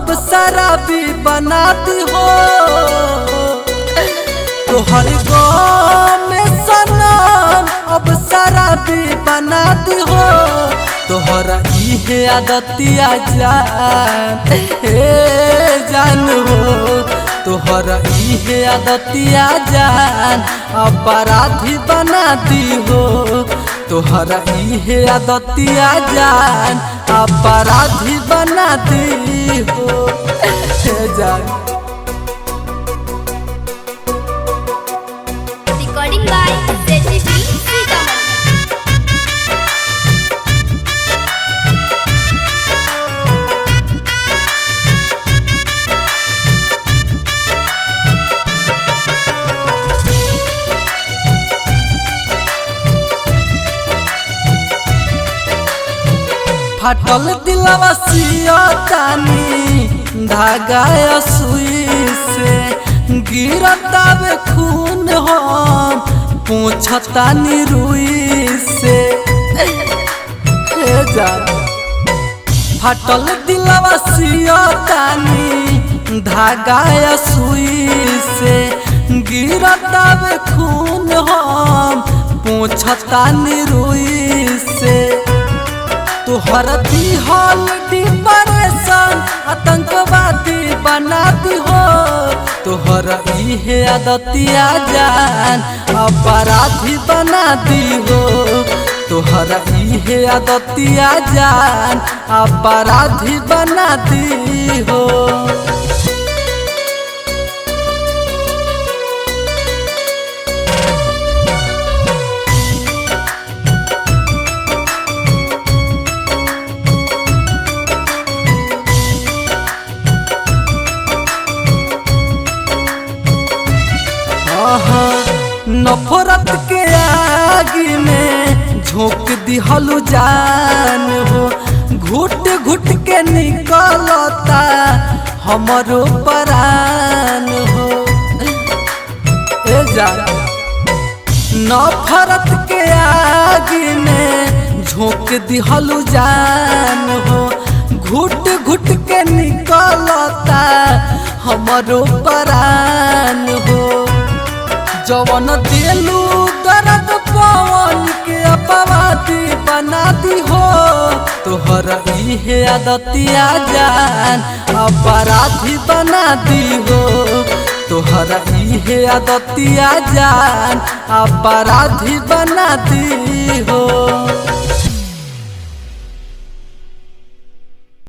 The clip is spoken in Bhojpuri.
अब शराबी बनाती हो। तोहर गाँव में सनम अब शराबी बनाती हो। तोहरा इहे आदतिया जान हे जान हो। तोहरा इहे आदतिया जान अपराधी बनाती हो। तोहरा इहे आदतिया जान अपराधी बनाती हो हे जान। Recording by ZTV Sitaman. फटल दिलवा सियतानी धागा सुई से गिरतावे खून हम पूछतानी रुई से हे जान। फटल दिलवा सियतानी धागा सुई से गिरतावे खून हम पूछतानी रुई से। तोहर दिहल डिप्रेशन आतंकवादी बनाती हो। तोहर इहे आदतिया जान अपराधी बनाती हो। तोहर इहे आदतिया जान अपराधी बनाती हो। नफरत के आगी में झोंक दिहलु जान हो। घुट घुट के निकलता हमरो प्राण हो ए जान। नफरत के आगी में झोंक दिहलु जान हो। घुट घुट के निकलता हमरो प्राण हो। जवन दिलू दर्द पवन के अपवादी बनाती हो। तोहरा इहे आदतिया जान अपराधी बनाती हो। तोहरा इहे आदतिया जान अपराधी बनाती